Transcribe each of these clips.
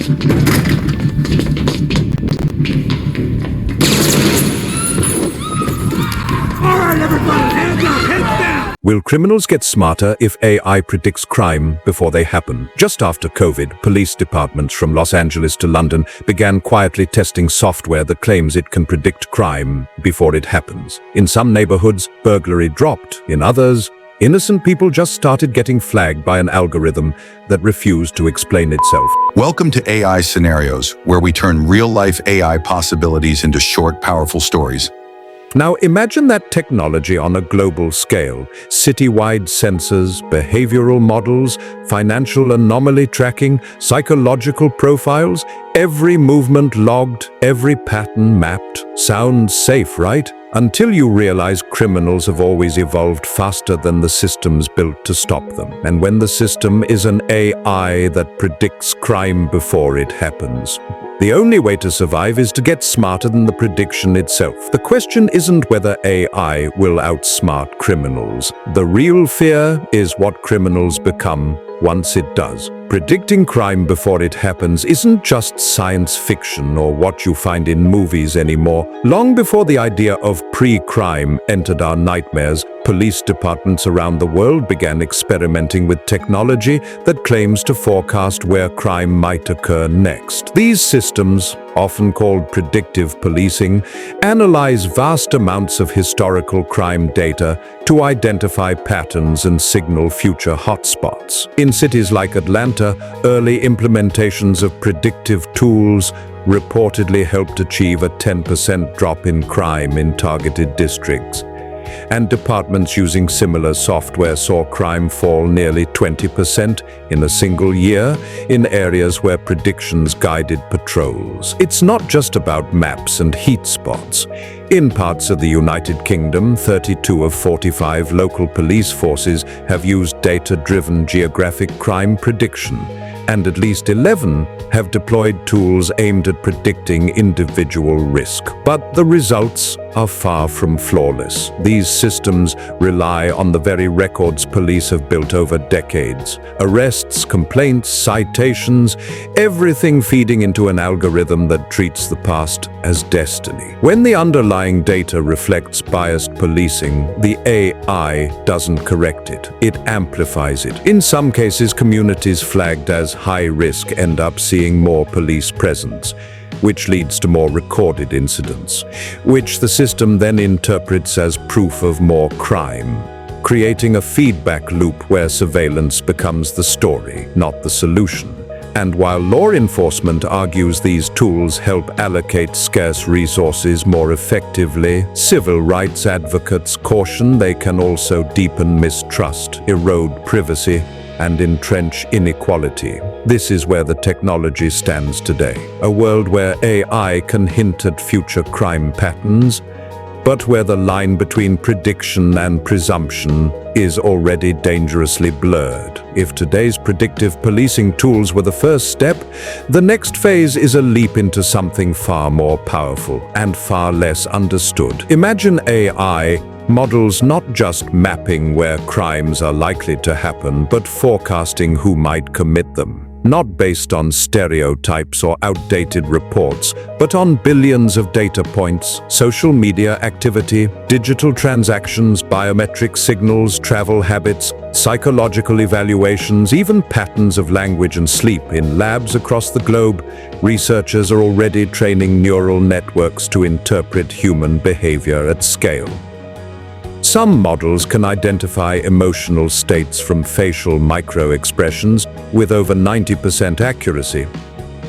Will criminals get smarter if AI predicts crime before they happen? Just after COVID, police departments from Los Angeles to London began quietly testing software that claims it can predict crime before it happens. In some neighborhoods, burglary dropped. In others, innocent people just started getting flagged by an algorithm that refused to explain itself. Welcome to AI Scenarios, where we turn real-life AI possibilities into short, powerful stories. Now imagine that technology on a global scale. Citywide sensors, behavioral models, financial anomaly tracking, psychological profiles, every movement logged, every pattern mapped. Sounds safe, right? Until you realize criminals have always evolved faster than the systems built to stop them. And when the system is an AI that predicts crime before it happens, the only way to survive is to get smarter than the prediction itself. The question isn't whether AI will outsmart criminals. The real fear is what criminals become once it does. Predicting crime before it happens isn't just science fiction or what you find in movies anymore. Long before the idea of pre-crime entered our nightmares, police departments around the world began experimenting with technology that claims to forecast where crime might occur next. These systems, often called predictive policing, analyze vast amounts of historical crime data to identify patterns and signal future hotspots. In cities like Atlanta, early implementations of predictive tools reportedly helped achieve a 10% drop in crime in targeted districts. And departments using similar software saw crime fall nearly 20% in a single year in areas where predictions guided patrols. It's not just about maps and heat spots. In parts of the United Kingdom, 32 of 45 local police forces have used data-driven geographic crime prediction, and at least 11 have deployed tools aimed at predicting individual risk. But the results are far from flawless. These systems rely on the very records police have built over decades. Arrests, complaints, citations, everything feeding into an algorithm that treats the past as destiny. When the underlying data reflects biased policing, the AI doesn't correct it. It amplifies it. In some cases, communities flagged as high risk end up seeing more police presence, which leads to more recorded incidents, which the system then interprets as proof of more crime, creating a feedback loop where surveillance becomes the story, not the solution. And while law enforcement argues these tools help allocate scarce resources more effectively, civil rights advocates caution they can also deepen mistrust, erode privacy, and entrench inequality. This is where the technology stands today. A world where AI can hint at future crime patterns, but where the line between prediction and presumption is already dangerously blurred. If today's predictive policing tools were the first step, the next phase is a leap into something far more powerful and far less understood. Imagine AI models not just mapping where crimes are likely to happen, but forecasting who might commit them. Not based on stereotypes or outdated reports, but on billions of data points, social media activity, digital transactions, biometric signals, travel habits, psychological evaluations, even patterns of language and sleep. In labs across the globe, researchers are already training neural networks to interpret human behavior at scale. Some models can identify emotional states from facial micro-expressions with over 90% accuracy.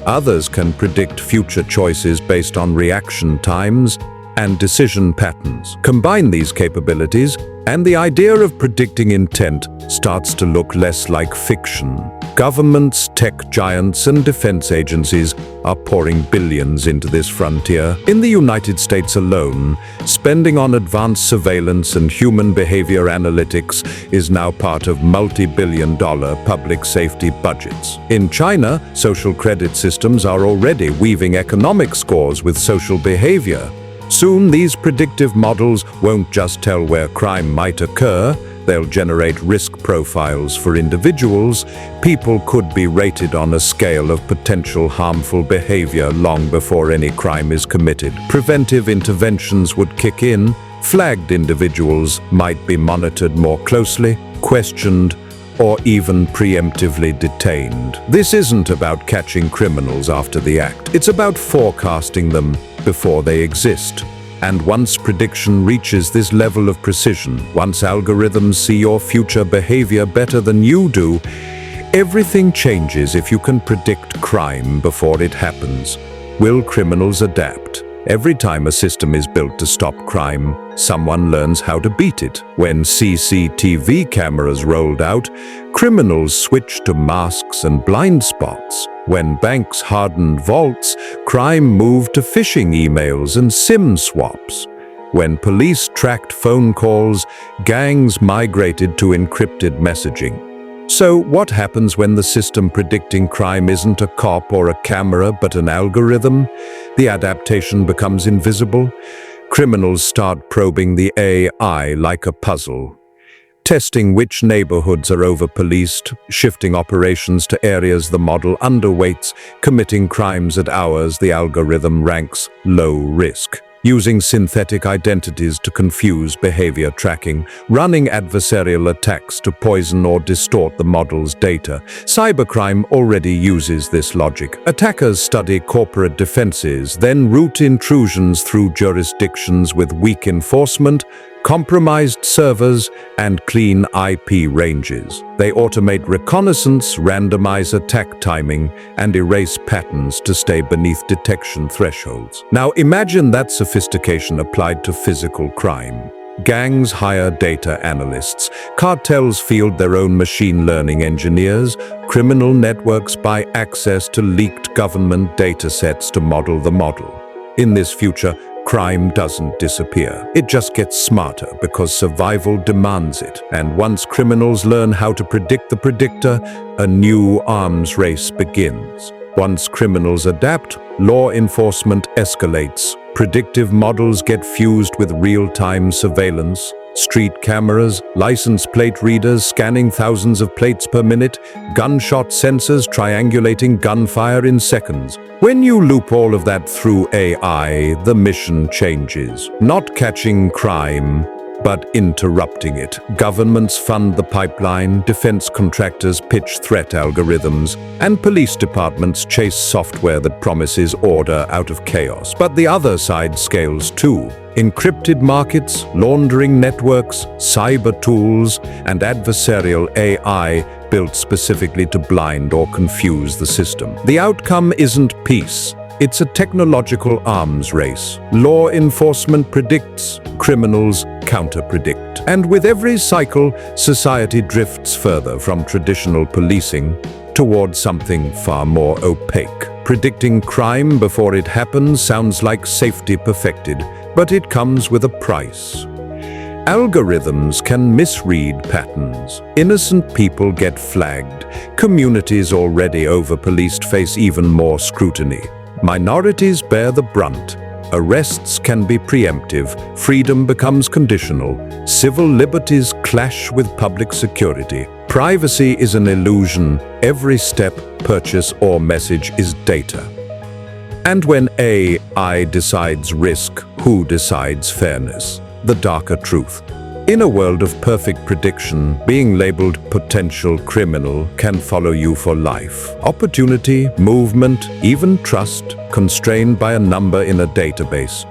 Others can predict future choices based on reaction times and decision patterns. Combine these capabilities, and the idea of predicting intent starts to look less like fiction. Governments, tech giants, and defense agencies are pouring billions into this frontier. In the United States alone, spending on advanced surveillance and human behavior analytics is now part of multi-billion-dollar public safety budgets. In China, social credit systems are already weaving economic scores with social behavior. Soon, these predictive models won't just tell where crime might occur, They'll generate risk profiles for individuals. People could be rated on a scale of potential harmful behavior long before any crime is committed. Preventive interventions would kick in. Flagged individuals might be monitored more closely, questioned, or even preemptively detained. This isn't about catching criminals after the act. It's about forecasting them before they exist. And once prediction reaches this level of precision, once algorithms see your future behavior better than you do, everything changes. If you can predict crime before it happens, will criminals adapt? Every time a system is built to stop crime, someone learns how to beat it. When CCTV cameras rolled out, criminals switched to masks and blind spots. When banks hardened vaults, crime moved to phishing emails and SIM swaps. When police tracked phone calls, gangs migrated to encrypted messaging. So what happens when the system predicting crime isn't a cop or a camera but an algorithm? The adaptation becomes invisible. Criminals start probing the AI like a puzzle, testing which neighborhoods are over-policed, shifting operations to areas the model underweights, committing crimes at hours the algorithm ranks low risk, using synthetic identities to confuse behavior tracking, running adversarial attacks to poison or distort the model's data. Cybercrime already uses this logic. Attackers study corporate defenses, then route intrusions through jurisdictions with weak enforcement, compromised servers, and clean IP ranges. They automate reconnaissance, randomize attack timing, and erase patterns to stay beneath detection thresholds. Now imagine that sophistication applied to physical crime. Gangs hire data analysts, cartels field their own machine learning engineers, criminal networks buy access to leaked government datasets to model the model. In this future, crime doesn't disappear. It just gets smarter because survival demands it. And once criminals learn how to predict the predictor, a new arms race begins. Once criminals adapt, law enforcement escalates. Predictive models get fused with real-time surveillance. Street cameras, license plate readers scanning thousands of plates per minute, gunshot sensors triangulating gunfire in seconds. When you loop all of that through AI, the mission changes. Not catching crime, but interrupting it. Governments fund the pipeline, defense contractors pitch threat algorithms, and police departments chase software that promises order out of chaos. But the other side scales too. Encrypted markets, laundering networks, cyber tools, and adversarial AI built specifically to blind or confuse the system. The outcome isn't peace. It's a technological arms race. Law enforcement predicts, criminals counter-predict. And with every cycle, society drifts further from traditional policing toward something far more opaque. Predicting crime before it happens sounds like safety perfected, but it comes with a price. Algorithms can misread patterns. Innocent people get flagged. Communities already over-policed face even more scrutiny. Minorities bear the brunt. Arrests can be preemptive. Freedom becomes conditional. Civil liberties clash with public security. Privacy is an illusion. Every step, purchase, or message is data. And when AI decides risk, who decides fairness? The darker truth. In a world of perfect prediction, being labeled potential criminal can follow you for life. Opportunity, movement, even trust, constrained by a number in a database.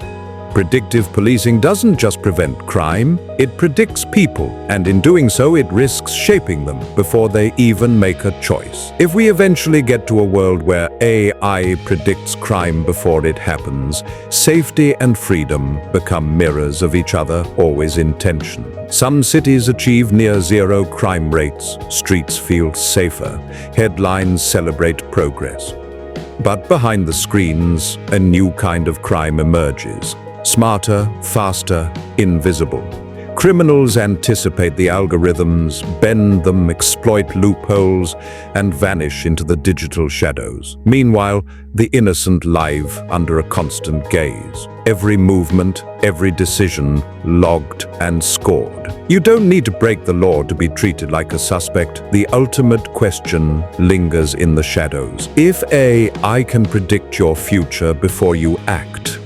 Predictive policing doesn't just prevent crime, it predicts people, and in doing so it risks shaping them before they even make a choice. If we eventually get to a world where AI predicts crime before it happens, safety and freedom become mirrors of each other, always in tension. Some cities achieve near-zero crime rates, streets feel safer, headlines celebrate progress. But behind the screens, a new kind of crime emerges. Smarter, faster, invisible. Criminals anticipate the algorithms, bend them, exploit loopholes, and vanish into the digital shadows. Meanwhile, the innocent live under a constant gaze. Every movement, every decision, logged and scored. You don't need to break the law to be treated like a suspect. The ultimate question lingers in the shadows. If AI can predict your future before you act,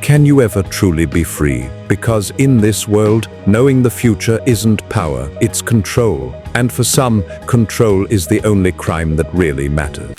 can you ever truly be free? Because in this world, knowing the future isn't power, it's control. And for some, control is the only crime that really matters.